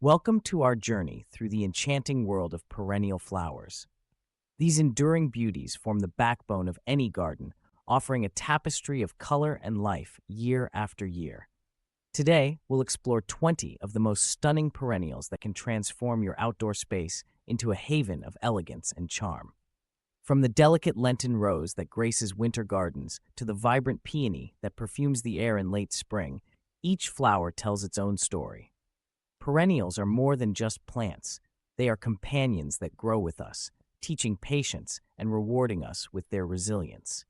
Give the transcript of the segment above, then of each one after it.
Welcome to our journey through the enchanting world of perennial flowers. These enduring beauties form the backbone of any garden, offering a tapestry of color and life year after year. Today, we'll explore 20 of the most stunning perennials that can transform your outdoor space into a haven of elegance and charm. From the delicate Lenten rose that graces winter gardens to the vibrant peony that perfumes the air in late spring, each flower tells its own story. Perennials are more than just plants. They are companions that grow with us, teaching patience and rewarding us with their resilience.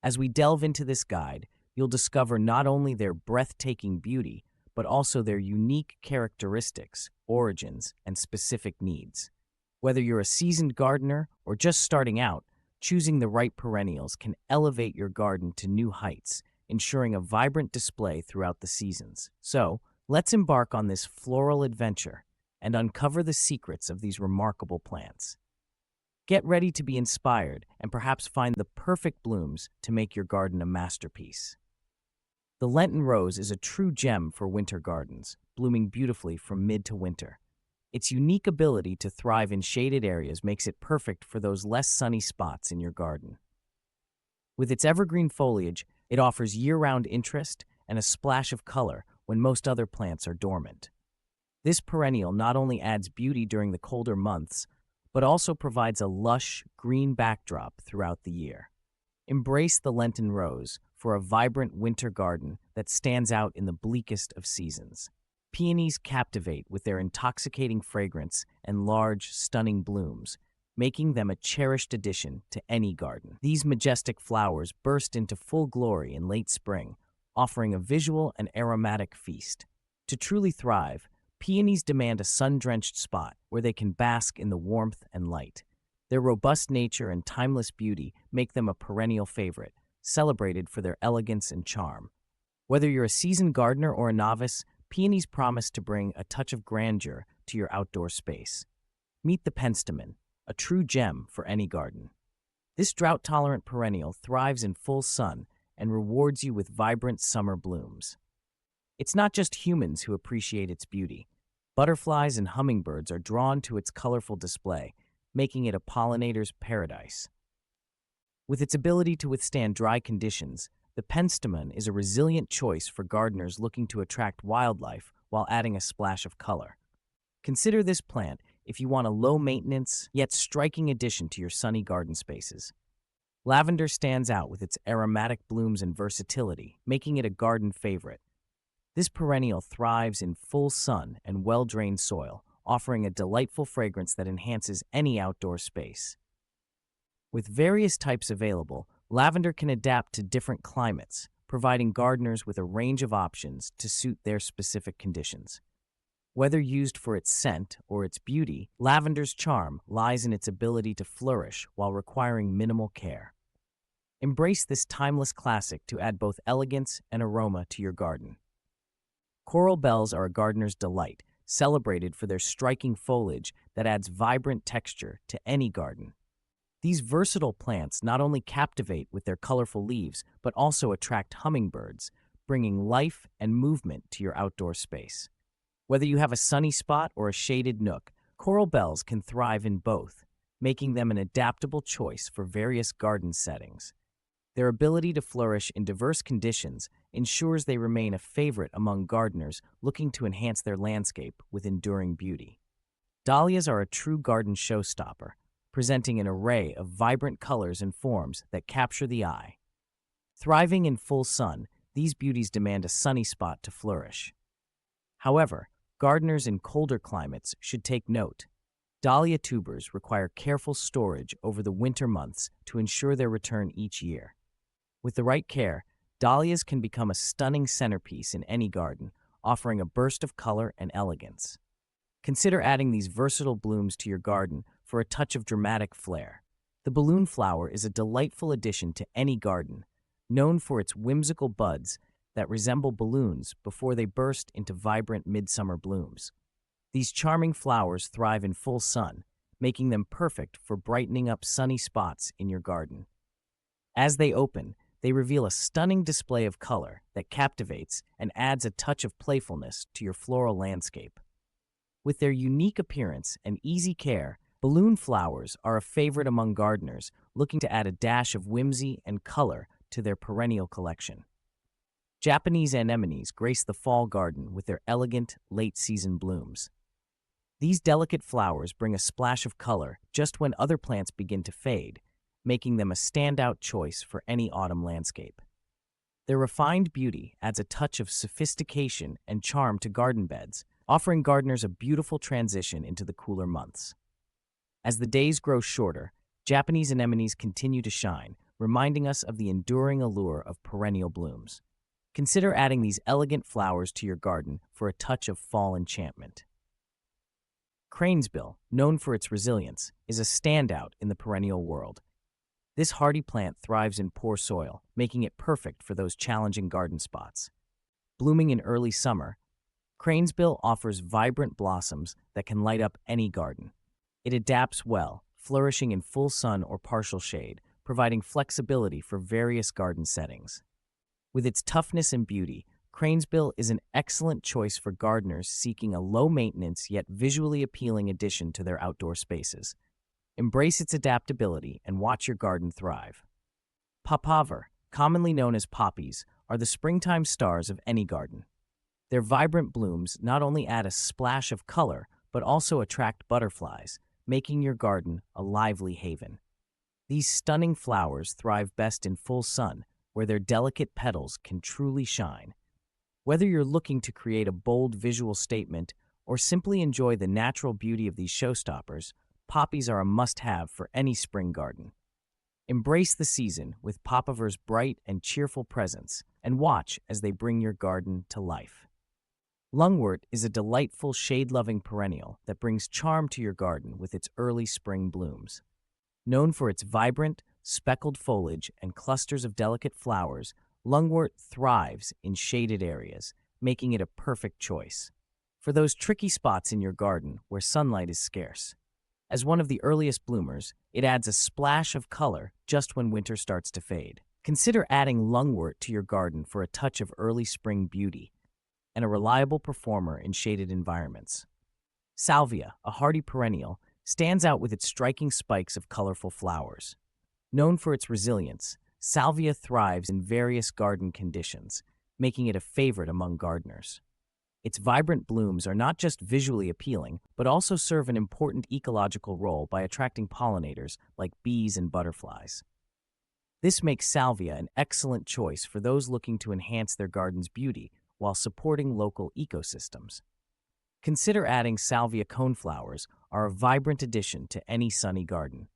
As we delve into this guide, you'll discover not only their breathtaking beauty, but also their unique characteristics, origins, and specific needs. Whether you're a seasoned gardener or just starting out, choosing the right perennials can elevate your garden to new heights, ensuring a vibrant display throughout the seasons. So, let's embark on this floral adventure and uncover the secrets of these remarkable plants. Get ready to be inspired and perhaps find the perfect blooms to make your garden a masterpiece. The Lenten rose is a true gem for winter gardens, blooming beautifully from mid to winter. Its unique ability to thrive in shaded areas makes it perfect for those less sunny spots in your garden. With its evergreen foliage, it offers year-round interest and a splash of color when most other plants are dormant. This perennial not only adds beauty during the colder months, but also provides a lush, green backdrop throughout the year. Embrace the Lenten rose for a vibrant winter garden that stands out in the bleakest of seasons. Peonies captivate with their intoxicating fragrance and large, stunning blooms, making them a cherished addition to any garden. These majestic flowers burst into full glory in late spring, offering a visual and aromatic feast. To truly thrive, peonies demand a sun-drenched spot where they can bask in the warmth and light. Their robust nature and timeless beauty make them a perennial favorite, celebrated for their elegance and charm. Whether you're a seasoned gardener or a novice, peonies promise to bring a touch of grandeur to your outdoor space. Meet the penstemon, a true gem for any garden. This drought-tolerant perennial thrives in full sun and rewards you with vibrant summer blooms. It's not just humans who appreciate its beauty. Butterflies and hummingbirds are drawn to its colorful display, making it a pollinator's paradise. With its ability to withstand dry conditions, the penstemon is a resilient choice for gardeners looking to attract wildlife while adding a splash of color. Consider this plant if you want a low-maintenance, yet striking addition to your sunny garden spaces. Lavender stands out with its aromatic blooms and versatility, making it a garden favorite. This perennial thrives in full sun and well-drained soil, offering a delightful fragrance that enhances any outdoor space. With various types available, lavender can adapt to different climates, providing gardeners with a range of options to suit their specific conditions. Whether used for its scent or its beauty, lavender's charm lies in its ability to flourish while requiring minimal care. Embrace this timeless classic to add both elegance and aroma to your garden. Coral bells are a gardener's delight, celebrated for their striking foliage that adds vibrant texture to any garden. These versatile plants not only captivate with their colorful leaves, but also attract hummingbirds, bringing life and movement to your outdoor space. Whether you have a sunny spot or a shaded nook, coral bells can thrive in both, making them an adaptable choice for various garden settings. Their ability to flourish in diverse conditions ensures they remain a favorite among gardeners looking to enhance their landscape with enduring beauty. Dahlias are a true garden showstopper, presenting an array of vibrant colors and forms that capture the eye. Thriving in full sun, these beauties demand a sunny spot to flourish. However, gardeners in colder climates should take note. Dahlia tubers require careful storage over the winter months to ensure their return each year. With the right care, dahlias can become a stunning centerpiece in any garden, offering a burst of color and elegance. Consider adding these versatile blooms to your garden for a touch of dramatic flair. The balloon flower is a delightful addition to any garden, known for its whimsical buds that resemble balloons before they burst into vibrant midsummer blooms. These charming flowers thrive in full sun, making them perfect for brightening up sunny spots in your garden. As they open, they reveal a stunning display of color that captivates and adds a touch of playfulness to your floral landscape. With their unique appearance and easy care, balloon flowers are a favorite among gardeners looking to add a dash of whimsy and color to their perennial collection. Japanese anemones grace the fall garden with their elegant, late-season blooms. These delicate flowers bring a splash of color just when other plants begin to fade, making them a standout choice for any autumn landscape. Their refined beauty adds a touch of sophistication and charm to garden beds, offering gardeners a beautiful transition into the cooler months. As the days grow shorter, Japanese anemones continue to shine, reminding us of the enduring allure of perennial blooms. Consider adding these elegant flowers to your garden for a touch of fall enchantment. Cranesbill, known for its resilience, is a standout in the perennial world. This hardy plant thrives in poor soil, making it perfect for those challenging garden spots. Blooming in early summer, Cranesbill offers vibrant blossoms that can light up any garden. It adapts well, flourishing in full sun or partial shade, providing flexibility for various garden settings. With its toughness and beauty, Cranesbill is an excellent choice for gardeners seeking a low-maintenance yet visually appealing addition to their outdoor spaces. Embrace its adaptability and watch your garden thrive. Papaver, commonly known as poppies, are the springtime stars of any garden. Their vibrant blooms not only add a splash of color, but also attract butterflies, making your garden a lively haven. These stunning flowers thrive best in full sun, where their delicate petals can truly shine. Whether you're looking to create a bold visual statement or simply enjoy the natural beauty of these showstoppers, poppies are a must-have for any spring garden. Embrace the season with Papaver's bright and cheerful presence, and watch as they bring your garden to life. Lungwort is a delightful shade-loving perennial that brings charm to your garden with its early spring blooms. Known for its vibrant, speckled foliage and clusters of delicate flowers, lungwort thrives in shaded areas, making it a perfect choice for those tricky spots in your garden where sunlight is scarce. As one of the earliest bloomers, it adds a splash of color just when winter starts to fade. Consider adding lungwort to your garden for a touch of early spring beauty and a reliable performer in shaded environments. Salvia, a hardy perennial, stands out with its striking spikes of colorful flowers. Known for its resilience, salvia thrives in various garden conditions, making it a favorite among gardeners. Its vibrant blooms are not just visually appealing, but also serve an important ecological role by attracting pollinators like bees and butterflies. This makes salvia an excellent choice for those looking to enhance their garden's beauty while supporting local ecosystems. Consider adding salvia coneflowers are a vibrant addition to any sunny garden.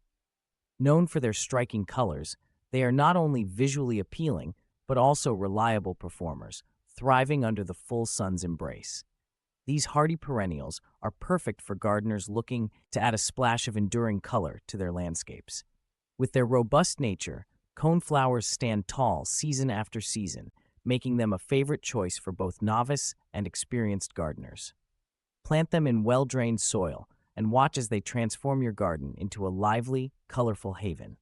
Known for their striking colors, they are not only visually appealing, but also reliable performers, thriving under the full sun's embrace. These hardy perennials are perfect for gardeners looking to add a splash of enduring color to their landscapes. With their robust nature, coneflowers stand tall season after season, making them a favorite choice for both novice and experienced gardeners. Plant them in well-drained soil and watch as they transform your garden into a lively, colorful haven.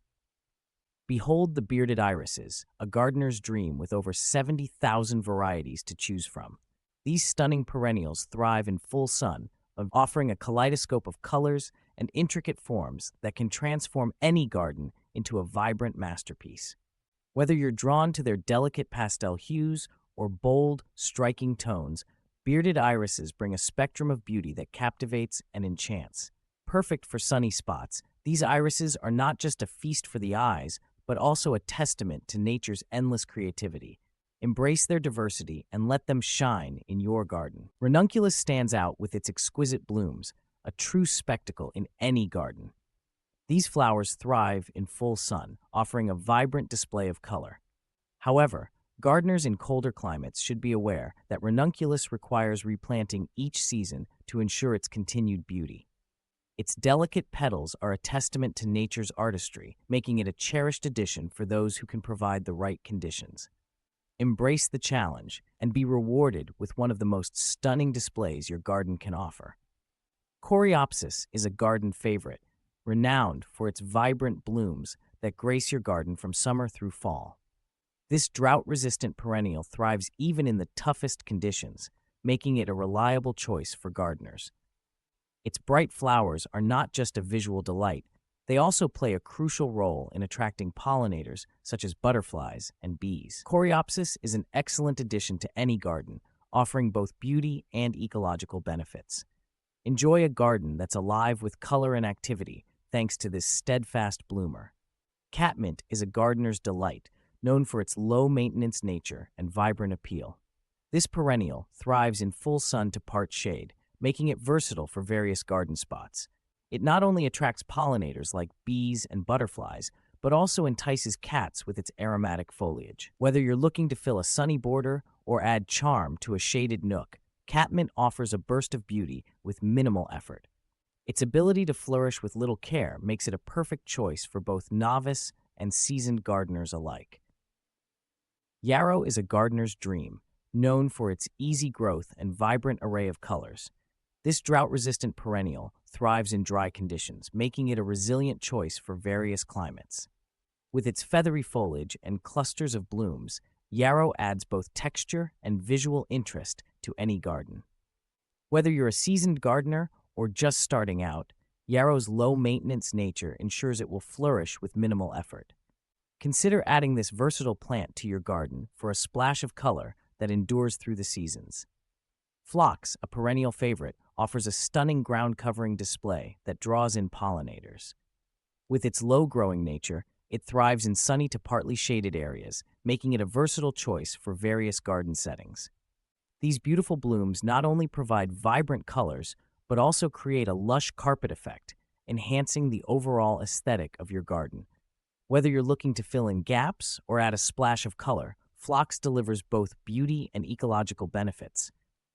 Behold the bearded irises, a gardener's dream with over 70,000 varieties to choose from. These stunning perennials thrive in full sun, offering a kaleidoscope of colors and intricate forms that can transform any garden into a vibrant masterpiece. Whether you're drawn to their delicate pastel hues or bold, striking tones, bearded irises bring a spectrum of beauty that captivates and enchants. Perfect for sunny spots, these irises are not just a feast for the eyes, but also a testament to nature's endless creativity. Embrace their diversity and let them shine in your garden. Ranunculus stands out with its exquisite blooms, a true spectacle in any garden. These flowers thrive in full sun, offering a vibrant display of color. However, gardeners in colder climates should be aware that ranunculus requires replanting each season to ensure its continued beauty. Its delicate petals are a testament to nature's artistry, making it a cherished addition for those who can provide the right conditions. Embrace the challenge and be rewarded with one of the most stunning displays your garden can offer. Coreopsis is a garden favorite, renowned for its vibrant blooms that grace your garden from summer through fall. This drought-resistant perennial thrives even in the toughest conditions, making it a reliable choice for gardeners. Its bright flowers are not just a visual delight, they also play a crucial role in attracting pollinators such as butterflies and bees. Coreopsis is an excellent addition to any garden, offering both beauty and ecological benefits. Enjoy a garden that's alive with color and activity thanks to this steadfast bloomer. Catmint is a gardener's delight, known for its low-maintenance nature and vibrant appeal. This perennial thrives in full sun to part shade, making it versatile for various garden spots. It not only attracts pollinators like bees and butterflies, but also entices cats with its aromatic foliage. Whether you're looking to fill a sunny border or add charm to a shaded nook, catmint offers a burst of beauty with minimal effort. Its ability to flourish with little care makes it a perfect choice for both novice and seasoned gardeners alike. Yarrow is a gardener's dream, known for its easy growth and vibrant array of colors. This drought-resistant perennial thrives in dry conditions, making it a resilient choice for various climates. With its feathery foliage and clusters of blooms, yarrow adds both texture and visual interest to any garden. Whether you're a seasoned gardener or just starting out, yarrow's low-maintenance nature ensures it will flourish with minimal effort. Consider adding this versatile plant to your garden for a splash of color that endures through the seasons. Phlox, a perennial favorite, offers a stunning ground-covering display that draws in pollinators. With its low-growing nature, it thrives in sunny to partly shaded areas, making it a versatile choice for various garden settings. These beautiful blooms not only provide vibrant colors, but also create a lush carpet effect, enhancing the overall aesthetic of your garden. Whether you're looking to fill in gaps or add a splash of color, Phlox delivers both beauty and ecological benefits,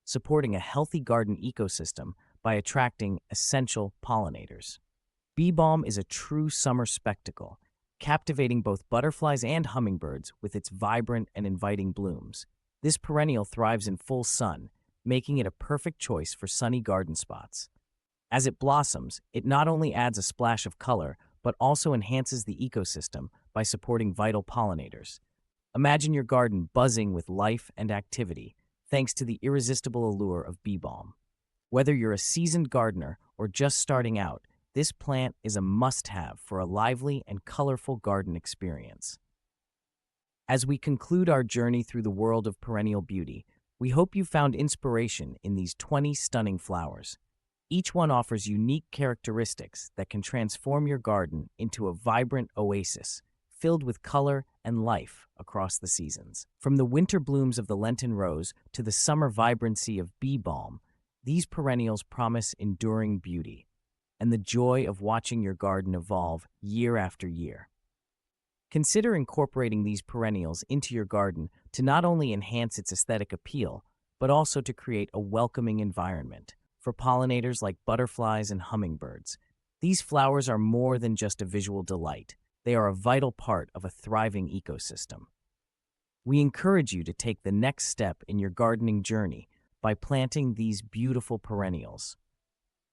supporting a healthy garden ecosystem by attracting essential pollinators. Bee balm is a true summer spectacle, captivating both butterflies and hummingbirds with its vibrant and inviting blooms. This perennial thrives in full sun, making it a perfect choice for sunny garden spots. As it blossoms, it not only adds a splash of color, but also enhances the ecosystem by supporting vital pollinators. Imagine your garden buzzing with life and activity, thanks to the irresistible allure of bee balm. Whether you're a seasoned gardener or just starting out, this plant is a must-have for a lively and colorful garden experience. As we conclude our journey through the world of perennial beauty, we hope you found inspiration in these 20 stunning flowers. Each one offers unique characteristics that can transform your garden into a vibrant oasis, filled with color and life across the seasons. From the winter blooms of the Lenten rose to the summer vibrancy of bee balm, these perennials promise enduring beauty and the joy of watching your garden evolve year after year. Consider incorporating these perennials into your garden to not only enhance its aesthetic appeal, but also to create a welcoming environment for pollinators like butterflies and hummingbirds. These flowers are more than just a visual delight. They are a vital part of a thriving ecosystem. We encourage you to take the next step in your gardening journey by planting these beautiful perennials.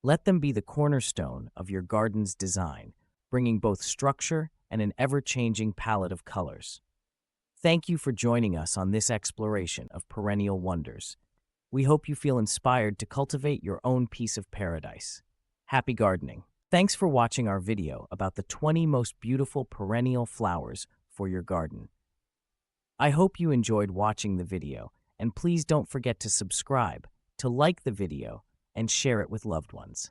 Let them be the cornerstone of your garden's design, bringing both structure and an ever-changing palette of colors. Thank you for joining us on this exploration of perennial wonders. We hope you feel inspired to cultivate your own piece of paradise. Happy gardening! Thanks for watching our video about the 20 most beautiful perennial flowers for your garden. I hope you enjoyed watching the video, and please don't forget to subscribe, to like the video, and share it with loved ones.